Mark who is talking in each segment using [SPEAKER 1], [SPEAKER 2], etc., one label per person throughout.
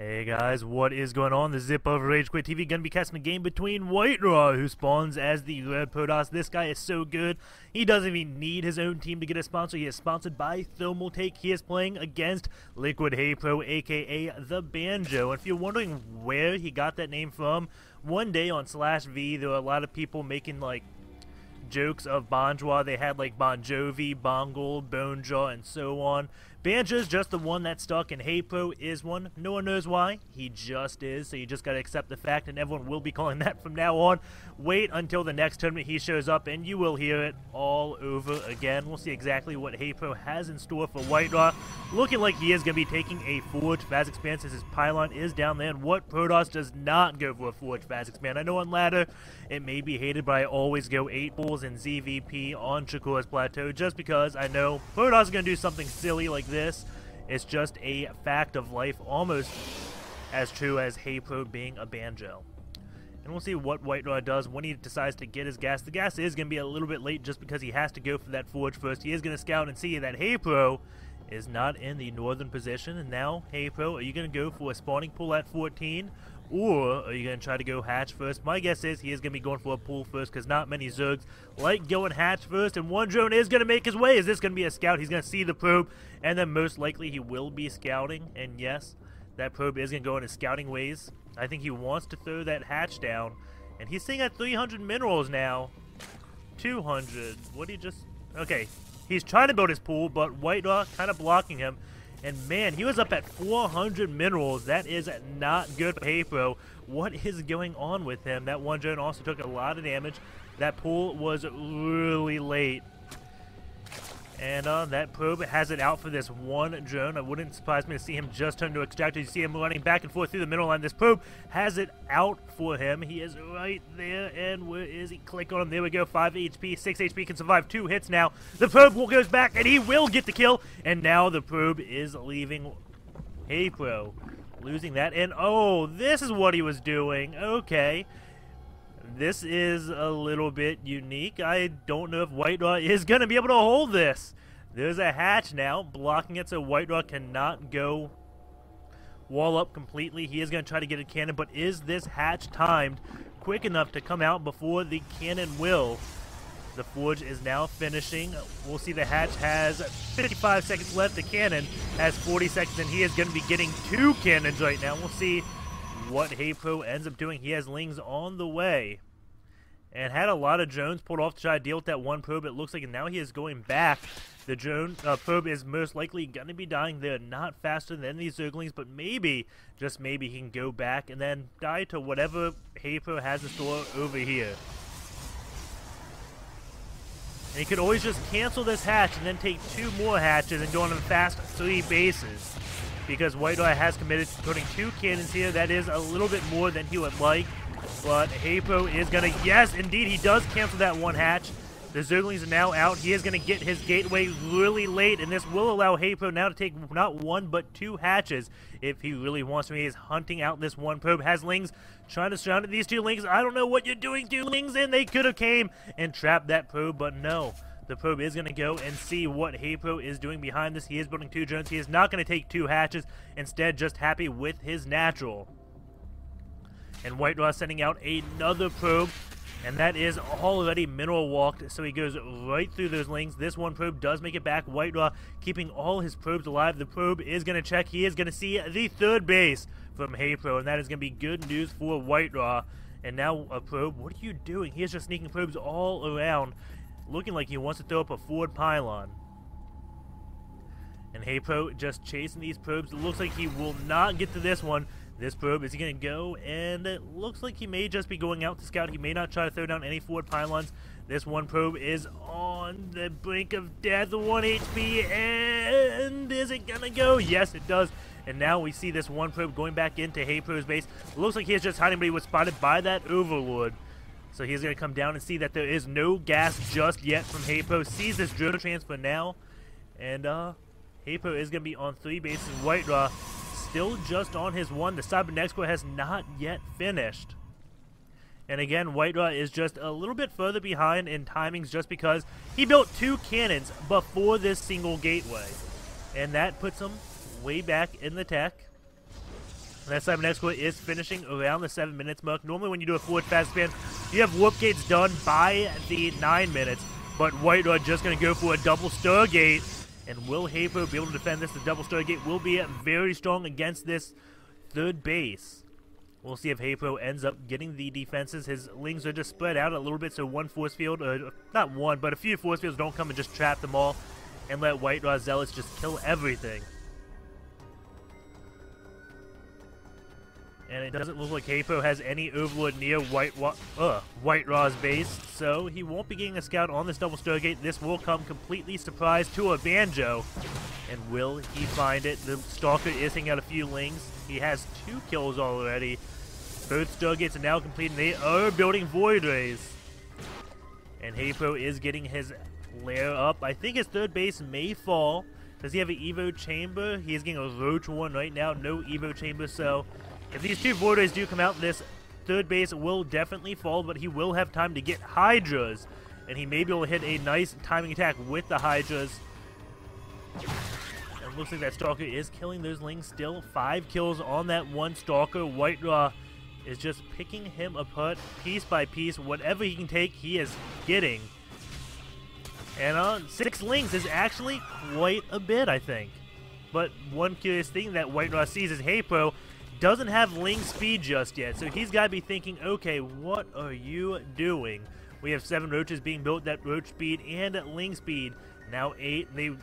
[SPEAKER 1] Hey guys, what is going on? The Zip of RageQuitTV gonna be casting a game between WhiteRa, who spawns as the Red Protoss. This guy is so good, he doesn't even need his own team to get a sponsor. He is sponsored by Thermaltake. He is playing against Liquid HayprO, aka the Banjo. And if you're wondering where he got that name from, one day on /V, there were a lot of people making like jokes of Bonjour. They had like Bon Jovi, Bongle, Bonejaw, and so on. Banjo's just the one that stuck, and HayprO is one. No one knows why. He just is, so you just gotta accept the fact, and everyone will be calling that from now on. Wait until the next tournament he shows up, and you will hear it all over again. We'll see exactly what HayprO has in store for WhiteRa. Looking like he is gonna be taking a Forge Fast Expand since his pylon is down there, and what Protoss does not go for a Forge Fast Expand? I know on ladder it may be hated, but I always go 8 bulls and ZVP on Shakuras Plateau just because I know Protoss is gonna do something silly like this. It's just a fact of life, almost as true as HayprO being a Banjo. And we'll see what WhiteRa does when he decides to get his gas. The gas is going to be a little bit late just because he has to go for that forge first. He is going to scout and see that HayprO is not in the northern position. And now, HayprO, are you going to go for a spawning pool at 14? Or are you going to try to go hatch first? My guess is he is going to be going for a pool first because not many Zergs like going hatch first. And one drone is going to make his way. Is this going to be a scout? He's going to see the probe. And then most likely he will be scouting. And yes, that probe is going to go in his scouting ways. I think he wants to throw that hatch down. And he's sitting at 300 minerals now. 200. What did he just... Okay. He's trying to build his pool, but WhiteRa kind of blocking him. And man, he was up at 400 minerals. That is not good for HayprO. What is going on with him? That one drone also took a lot of damage. That pool was really late. And that probe has it out for this one drone. It wouldn't surprise me to see him just turn to extractor. You see him running back and forth through the middle line. This probe has it out for him. He is right there. And where is he? Click on him. There we go. 5 HP, 6 HP. Can survive 2 hits now. The probe goes back and he will get the kill. And now the probe is leaving HayprO. Losing that. And oh, this is what he was doing. Okay. This is a little bit unique. I don't know if WhiteRa is going to be able to hold this. There's a hatch now blocking it, so WhiteRa cannot go wall up completely. He is going to try to get a cannon, but is this hatch timed quick enough to come out before the cannon will? The forge is now finishing. We'll see the hatch has 55 seconds left. The cannon has 40 seconds, and he is going to be getting 2 cannons right now. We'll see what HayprO ends up doing. He has Lings on the way and had a lot of drones pulled off to try to deal with that one probe. It looks like, and now he is going back. The drone probe is most likely going to be dying. They're not faster than these Zerglings, but maybe, just maybe, he can go back and then die to whatever HayprO has in store over here. And he could always just cancel this hatch and then take 2 more hatches and go on a fast 3 bases. Because WhiteRa has committed to putting 2 cannons here. That is a little bit more than he would like. But HayprO is going to... Yes, indeed, he does cancel that 1 hatch. The Zerglings are now out. He is going to get his gateway really late. And this will allow HayprO now to take not 1 but 2 hatches if he really wants to. He is hunting out this one probe. Has Lings trying to surround these 2 Lings. I don't know what you're doing, 2 Lings. And they could have came and trapped that probe, but no. The probe is going to go and see what HayprO is doing behind this. He is building 2 drones. He is not going to take 2 hatches. Instead, just happy with his natural. And WhiteRa sending out another probe. And that is already mineral walked. So he goes right through those Lings. This one probe does make it back. WhiteRa keeping all his probes alive. The probe is going to check. He is going to see the 3rd base from HayprO. And that is going to be good news for WhiteRa. And now a probe. What are you doing? He is just sneaking probes all around. Looking like he wants to throw up a forward pylon. And HayprO just chasing these probes. It looks like he will not get to this one. This probe, is he going to go? And it looks like he may just be going out to scout. He may not try to throw down any forward pylons. This one probe is on the brink of death. 1 HP. And is it going to go? Yes, it does. And now we see this one probe going back into HayprO's base. It looks like he is just hiding, but he was spotted by that Overlord. So he's going to come down and see that there is no gas just yet from HayprO. Sees this drone transfer now. And HayprO is going to be on 3 bases. WhiteRa still just on his 1. The Cybernetics has not yet finished. And again, WhiteRa is just a little bit further behind in timings just because he built 2 cannons before this single gateway. And that puts him way back in the tech. And that Cyber Exploit is finishing around the 7 minutes mark. Normally when you do a forward fast spin, you have warp gates done by the 9 minutes. But WhiteRa just going to go for a double Stargate. And will HayprO be able to defend this? The double Stargate will be very strong against this third base. We'll see if HayprO ends up getting the defenses. His lings are just spread out a little bit, so one force field, not one, but a few force fields don't come and just trap them all and let WhiteRa Zealots just kill everything. And it doesn't look like HayprO has any Overlord near WhiteRa's base, so he won't be getting a scout on this double Stargate. This will come completely surprise to a Banjo. And will he find it? The Stalker is hitting out a few lings. He has 2 kills already. Both Stargates are now complete, and they are building Void Rays. And HayprO is getting his lair up. I think his third base may fall. Does he have an Evo Chamber? He is getting a Roach one right now. No Evo Chamber, so if these 2 Void Rays do come out, this third base will definitely fall, but he will have time to get Hydras. And he may be able to hit a nice timing attack with the Hydras. And it looks like that Stalker is killing those lings still. 5 kills on that one Stalker. WhiteRa is just picking him apart piece by piece. Whatever he can take, he is getting. And 6 lings is actually quite a bit, I think. But one curious thing that WhiteRa sees is HayprO doesn't have ling speed just yet, so he's got to be thinking, okay, what are you doing? We have 7 roaches being built, that roach speed and ling speed. Now 8, and the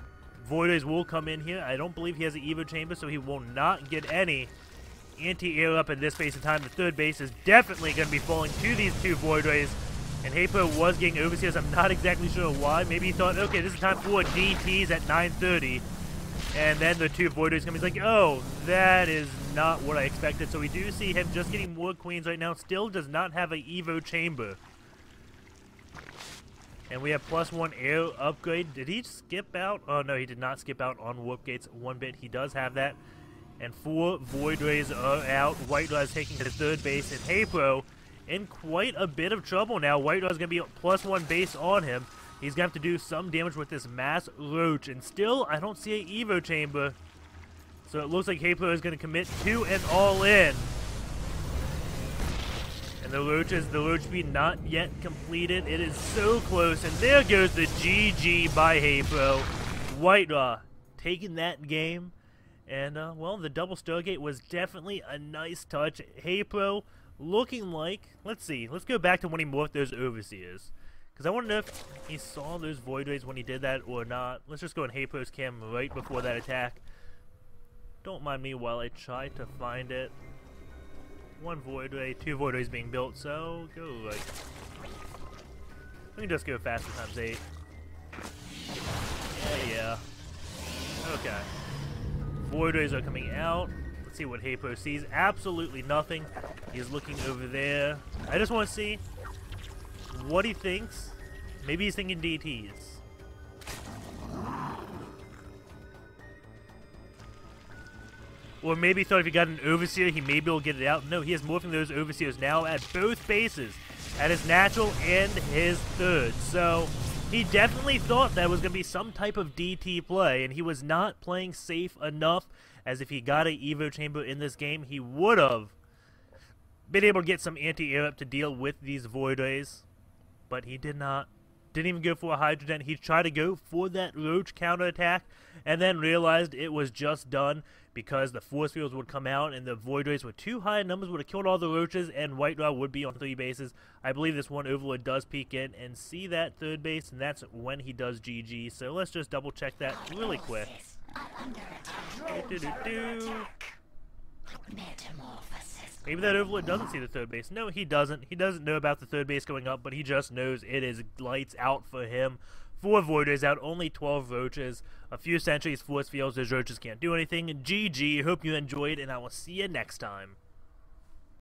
[SPEAKER 1] Void Rays will come in here. I don't believe he has an Evo Chamber, so he will not get any anti-air up in this space of time. The third base is definitely going to be falling to these 2 Void Rays, and HayprO was getting overseers. I'm not exactly sure why. Maybe he thought, okay, this is time for DTs at 9:30. And then the 2 Void Rays come. He's like, oh, that is not what I expected. So we do see him just getting more queens right now. Still does not have an Evo Chamber. And we have +1 air upgrade. Did he skip out? Oh, no, he did not skip out on warp gates 1 bit. He does have that. And 4 Void Rays are out. WhiteRa is taking his third base. And HayprO in quite a bit of trouble now. WhiteRa is going to be +1 base on him. He's going to have to do some damage with this mass roach. And still, I don't see an Evo Chamber. So it looks like HayprO is going to commit to an all-in. And the roach speed not yet completed. It is so close. And there goes the GG by HayprO. WhiteRa taking that game. And, well, the double Stargate was definitely a nice touch. HayprO looking like, let's see. Let's go back to when he morphed those Overseers. Because I want to know if he saw those Void Rays when he did that or not. Let's just go in HayprO's cam right before that attack. Don't mind me while I try to find it. 1 Void Ray, 2 Void Rays being built, so go right. We can just go faster times 8. Yeah. Okay. Void Rays are coming out. Let's see what HayprO sees. Absolutely nothing. He's looking over there. I just want to see what he thinks. Maybe he's thinking DTs. Or maybe he thought if he got an Overseer, he may be able to get it out. No, he is morphing those Overseers now at both bases. At his natural and his third. So, he definitely thought that was going to be some type of DT play. And he was not playing safe enough. As if he got an Evo Chamber in this game, he would have been able to get some anti-air up to deal with these Void Rays. But he did not. Didn't even go for a Hydrogen. He tried to go for that Roach counterattack and then realized it was just done because the force fields would come out and the Void Rays with too high numbers would have killed all the Roaches and WhiteRa would be on 3 bases. I believe this one Overlord does peek in and see that third base, and that's when he does GG. So let's just double check that really quick. Maybe that Overlord doesn't see the third base. No, he doesn't. He doesn't know about the third base going up, but he just knows it is lights out for him. 4 Void Rays out, only 12 Roaches. A few Sentries, force fields, those Roaches can't do anything. GG, hope you enjoyed, and I will see you next time.